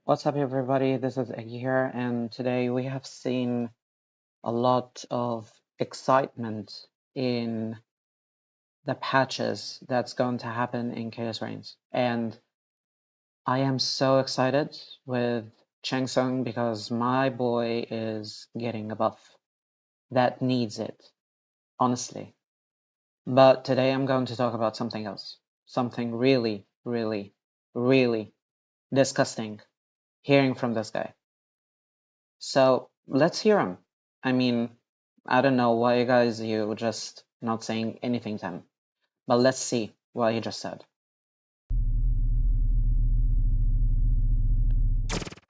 What's up, everybody? This is Iggy here, and today we have seen a lot of excitement in the patches that's going to happen in Chaos Reigns. And I am so excited with Chang Sung because my boy is getting a buff that needs it, honestly. But today I'm going to talk about something else. Something really, really, really disgusting hearing from this guy. So let's hear him. I mean, I don't know why you just not saying anything to him, but let's see what he just said.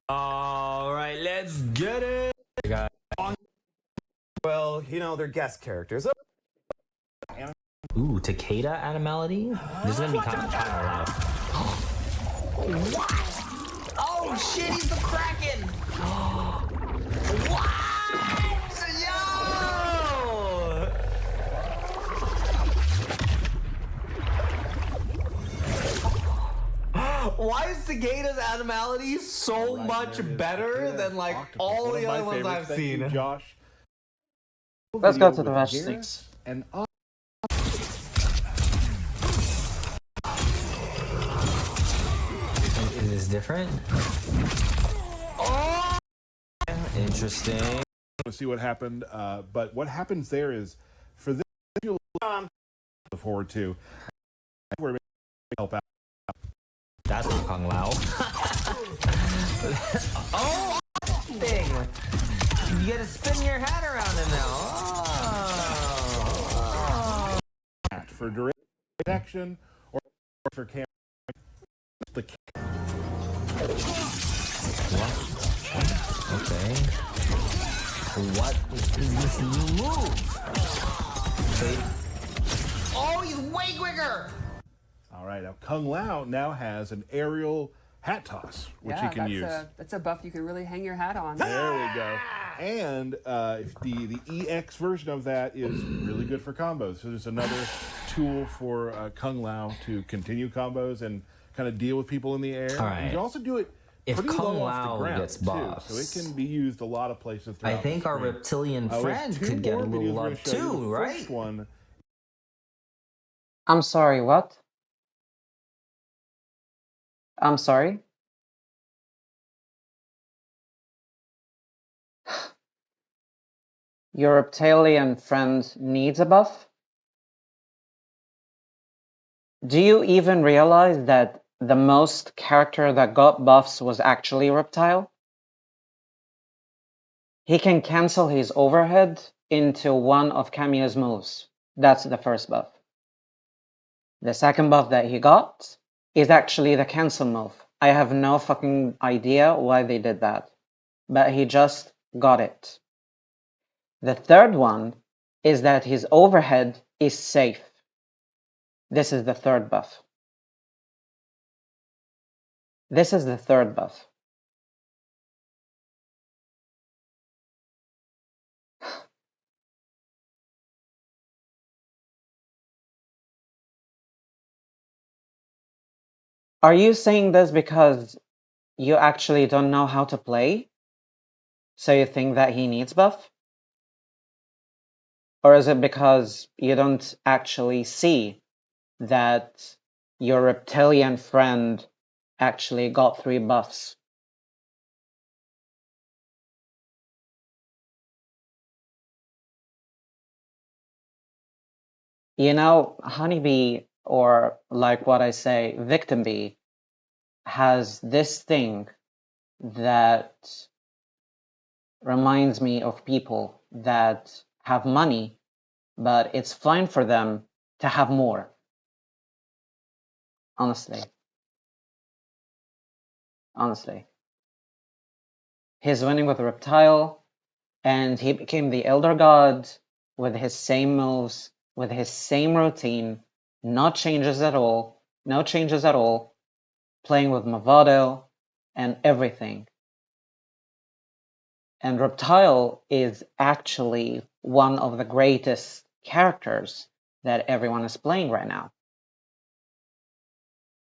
All right, let's get it. Well, they're guest characters. Ooh, Takeda animality? This is gonna be kind of loud. What? Oh shit, he's the Kraken! What? Yo! Why is Takeda's animality so much better than like all the other ones I've seen? Josh. Let's go to the match stakes. And Is this different? Oh! Interesting. to see what happened, but what happens there is for this you'll look forward to. We're help out. That's not Kung Lao. Oh, thing! You gotta spin your hat around it now. Oh. For direct action or for camera. The Okay. What is this new move? Oh, he's way quicker! All right, now Kung Lao now has an aerial hat toss, which he can use. That's a buff you can really hang your hat on. There we go. And the EX version of that is really good for combos. So there's another tool for Kung Lao to continue combos and kind of deal with people in the air. All right. You can also do it If pretty Kung low off Lao the ground gets too, buffs, so it can be used a lot of places. I think our reptilian friend could get a little love too, right? First one. I'm sorry, what? I'm sorry? Your reptilian friend needs a buff? Do you even realize that the most character that got buffs was actually Reptile? He can cancel his overhead into one of Cameo's moves. That's the first buff. The second buff that he got is actually the cancel move. I have no fucking idea why they did that, but he just got it. The third one is that his overhead is safe. This is the third buff. This is the third buff. Are you saying this because you actually don't know how to play? So you think that he needs buff? Or is it because you don't actually see that your reptilian friend actually got 3 buffs? You know, Honeybee, or like what I say, Victim Bee, has this thing that reminds me of people that have money, but it's fine for them to have more. Honestly. He's winning with Reptile, and he became the Elder God with his same moves, with his same routine, no changes at all, playing with Movado and everything. And Reptile is actually one of the greatest characters that everyone is playing right now.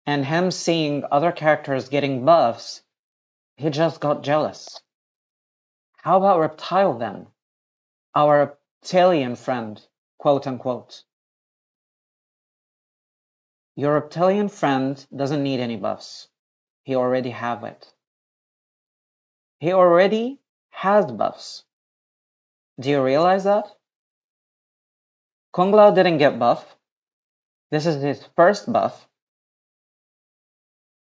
And him seeing other characters getting buffs, He just got jealous. How about Reptile then? Our reptilian friend, quote unquote. Your reptilian friend doesn't need any buffs. He already have it. He already has buffs. Do you realize that? Kung Lao didn't get buff. This is his first buff.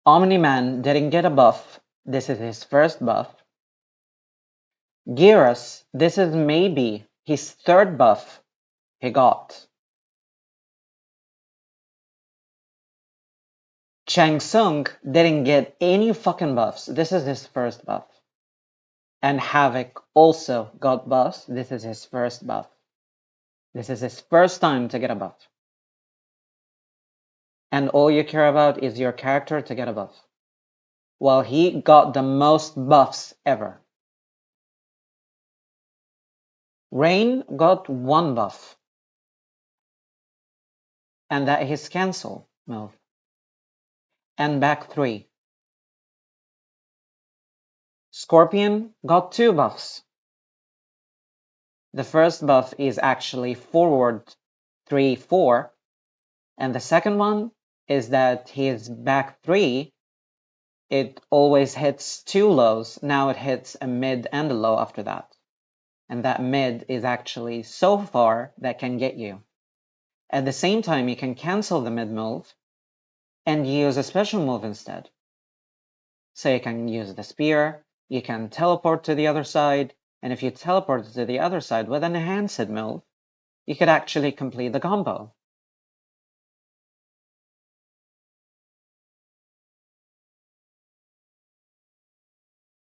Omni-Man didn't get a buff. This is his first buff. Geras, this is maybe his third buff he got. Chang Tsung didn't get any fucking buffs. This is his first buff. And Havoc also got buffs. This is his first buff. This is his first time to get a buff. And all you care about is your character to get a buff. Well, he got the most buffs ever. Rain got one buff. And that is cancel move. And back 3. Scorpion got 2 buffs. The first buff is actually forward 3, 4. And the second one is that his back 3, it always hits 2 lows. Now it hits a mid and a low after that. And that mid is actually so far that can get you. At the same time, you can cancel the mid move and use a special move instead. So you can use the spear, you can teleport to the other side, and if you teleport to the other side with an enhanced move, you could actually complete the combo.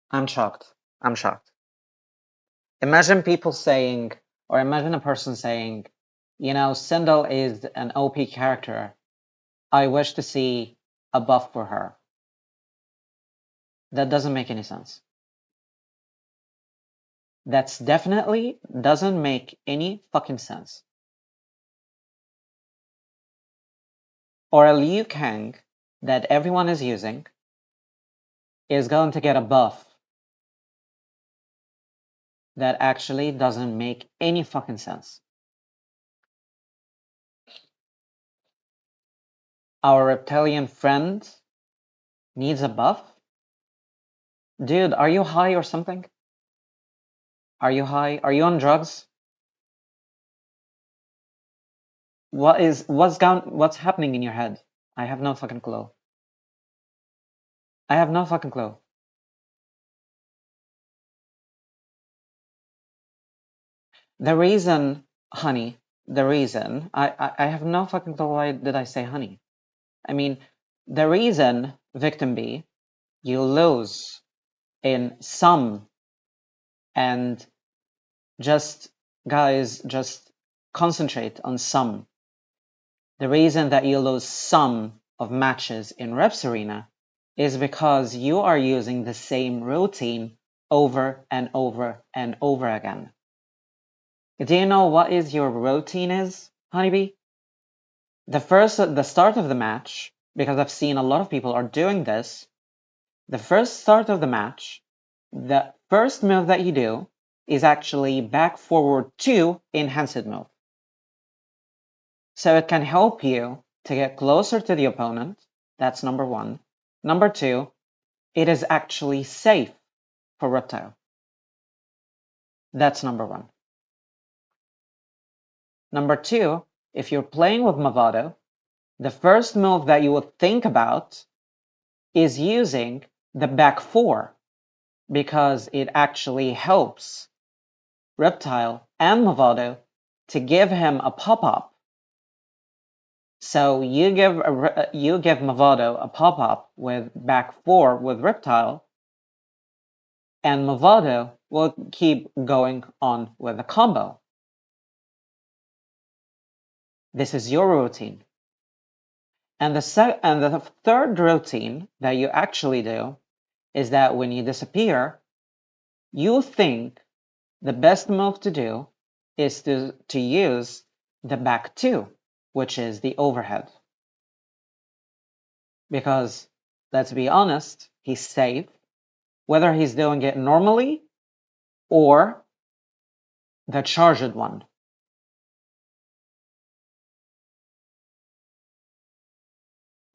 I'm shocked. I'm shocked. Imagine people saying, or imagine a person saying, you know, Sindel is an OP character. I wish to see a buff for her. That doesn't make any sense. That's definitely doesn't make any fucking sense. Or a Liu Kang that everyone is using is going to get a buff that actually doesn't make any fucking sense. Our reptilian friend needs a buff? Dude, are you high or something? Are you high? Are you on drugs? What's happening in your head? I have no fucking clue. I have no fucking clue. The reason, honey, the reason, I have no fucking clue why did I say honey. I mean, the reason, victim B, you lose in some, and just, guys, just concentrate on some. The reason that you lose some of matches in Reps Arena is because you are using the same routine over and over and over again. Do you know what is your routine is, Honeybee? The start of the match, because I've seen a lot of people are doing this, the first start of the match, the first move that you do is actually back forward 2 enhanced move. So it can help you to get closer to the opponent. That's number 1. Number 2, it is actually safe for Reptile. That's number 1. Number 2, if you're playing with Movado, the first move that you would think about is using the back 4 because it actually helps Reptile and Movado to give him a pop-up. So you give Movado a pop-up with back 4 with Reptile, and Movado will keep going on with the combo. This is your routine. And the third routine that you actually do is that when you disappear, you think the best move to do is to use the back 2, which is the overhead. Because, let's be honest, he's safe. whether he's doing it normally or the charged one.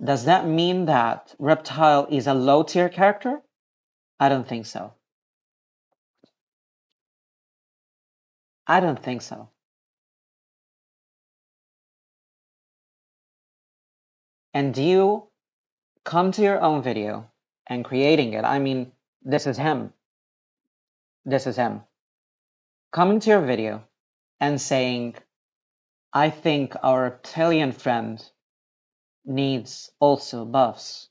Does that mean that Reptile is a low tier character? I don't think so. I don't think so. And you come to your own video and creating it. I mean, this is him. This is him. Coming to your video and saying, I think our Reptilian friend needs also buffs.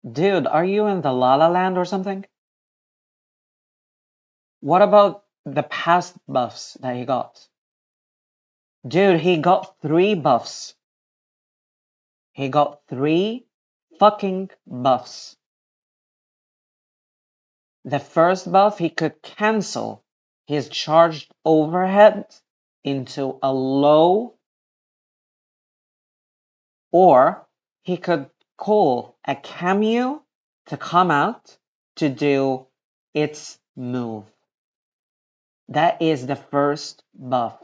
Dude, are you in the Lalaland or something? What about the past buffs that he got? Dude, he got 3 buffs. He got 3 fucking buffs. The first buff, he could cancel his charged overhead into a low, or he could call a cameo to come out to do its move. That is the first buff.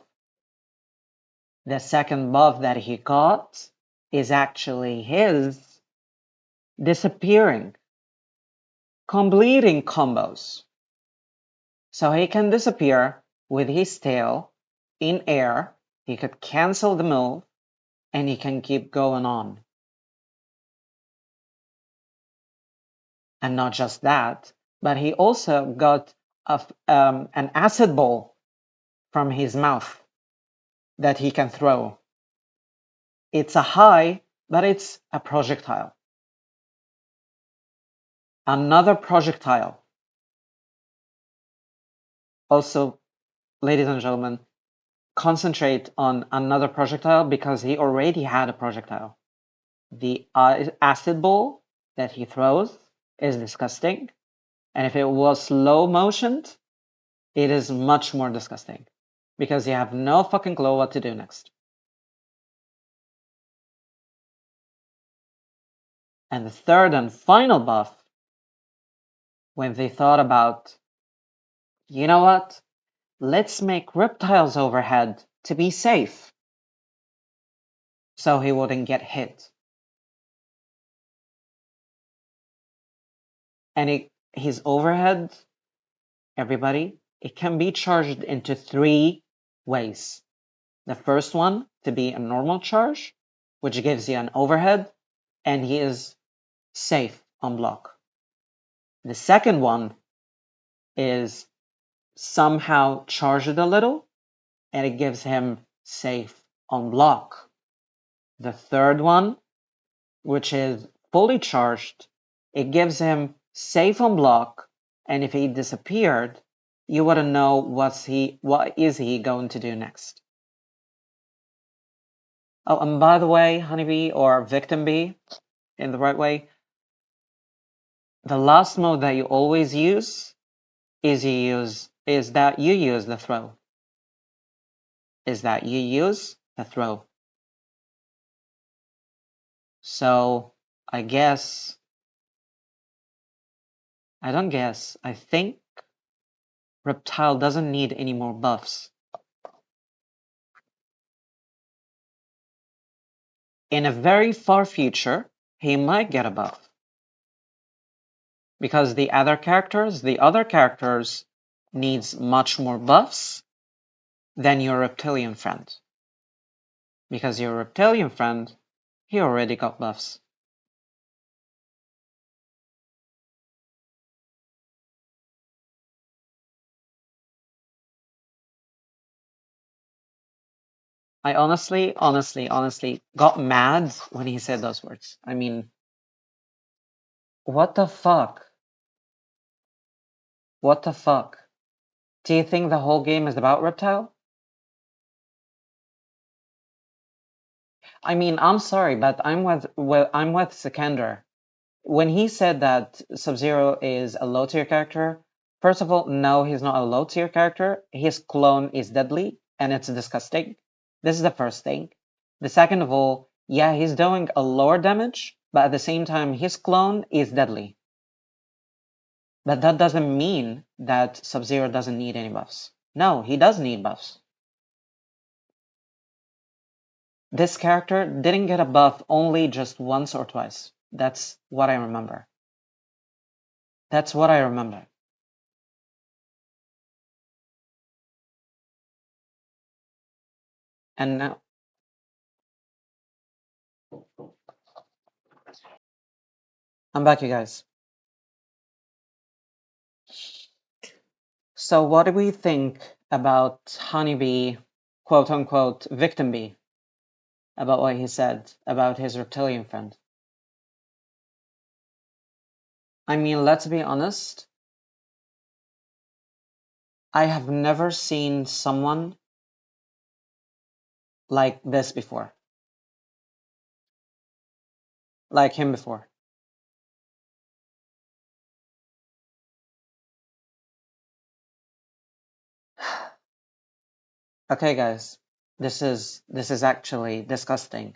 The second buff that he got is actually his disappearing, completing combos. So he can disappear with his tail in air, he could cancel the move, and he can keep going on. And not just that, but he also got an acid ball from his mouth that he can throw. It's a high, but it's a projectile. Another projectile. Also, ladies and gentlemen, concentrate on another projectile because he already had a projectile. The acid ball that he throws is disgusting. And if it was slow motioned, it is much more disgusting because you have no fucking clue what to do next. And the third and final buff, when they thought about, you know what, let's make Reptile's overhead to be safe so he wouldn't get hit. And his overhead, everybody, it can be charged into 3 ways. The first one to be a normal charge, which gives you an overhead, and he is safe on block. The second one is somehow charged a little, and it gives him safe on block. The third one, which is fully charged, it gives him safe on block, and if he disappeared, you wouldn't know what is he going to do next. Oh, and by the way, Honeybee or Victim Bee, in the right way, the last mode that you always use is that you use the throw. So I think Reptile doesn't need any more buffs. In a very far future, he might get a buff. Because the other characters needs much more buffs than your Reptilian friend. Because your Reptilian friend, he already got buffs. I honestly got mad when he said those words. I mean, what the fuck? What the fuck? Do you think the whole game is about Reptile? I mean, I'm sorry, but I'm with Sikander. When he said that Sub-Zero is a low tier character, first of all, no, he's not a low tier character. His clone is deadly and it's disgusting. This is the first thing. The second of all, yeah, he's doing a lower damage, but at the same time, his clone is deadly. But that doesn't mean that Sub-Zero doesn't need any buffs. No, he does need buffs. This character didn't get a buff only just once or twice. That's what I remember. That's what I remember. And now, I'm back, you guys. So what do we think about Honeybee, quote unquote, victim bee? About what he said about his reptilian friend? I mean, let's be honest. I have never seen someone like this before. Like him before. Okay, guys, this is actually disgusting.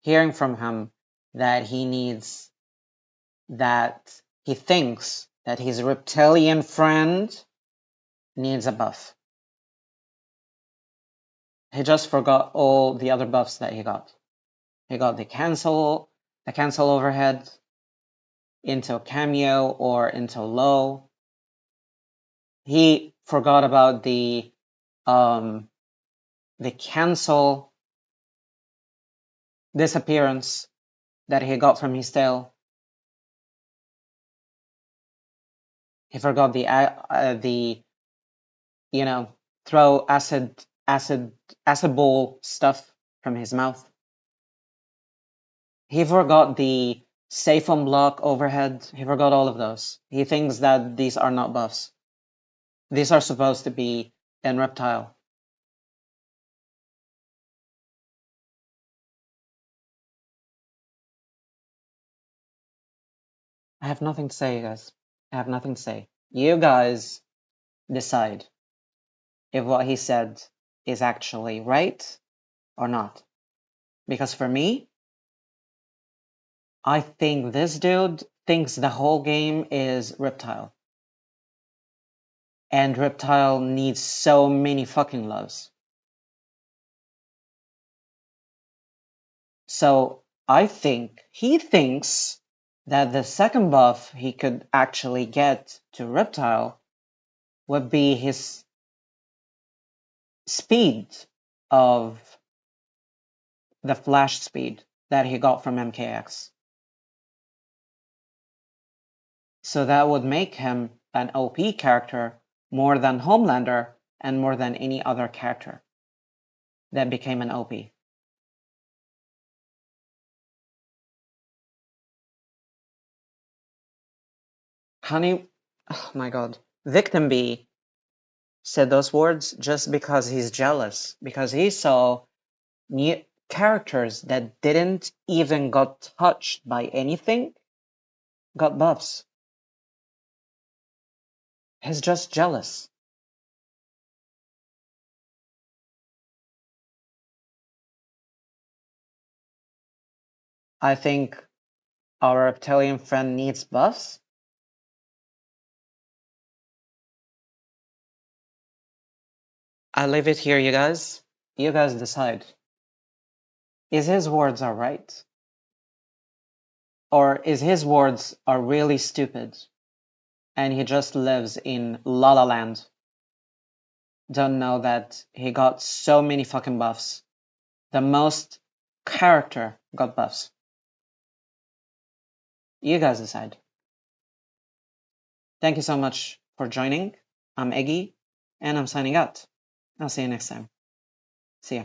Hearing from him that he thinks that his reptilian friend needs a buff. He just forgot all the other buffs that he got. He got the cancel overhead into cameo or into low. He forgot about the cancel disappearance that he got from his tail. He forgot the throw acid ball stuff from his mouth. He forgot the safe on block overhead. He forgot all of those. He thinks that these are not buffs. These are supposed to be in Reptile. I have nothing to say, guys. I have nothing to say. You guys decide if what he said is actually right or not. Because for me, I think this dude thinks the whole game is Reptile. And Reptile needs so many fucking loves. So I think he thinks that the second buff he could actually get to Reptile would be his speed of the flash speed that he got from MKX. So that would make him an OP character more than Homelander and more than any other character that became an OP. Oh my god. Victim B said those words just because he's jealous, because he saw new characters that didn't even got touched by anything got buffs. He's just jealous. I think our reptilian friend needs buffs. I leave it here, you guys. You guys decide. Is his words are right? Or is his words are really stupid and he just lives in Lalaland? Don't know that he got so many fucking buffs. The most character got buffs. You guys decide. Thank you so much for joining. I'm Eggy, and I'm signing out. I'll see you next time. See ya.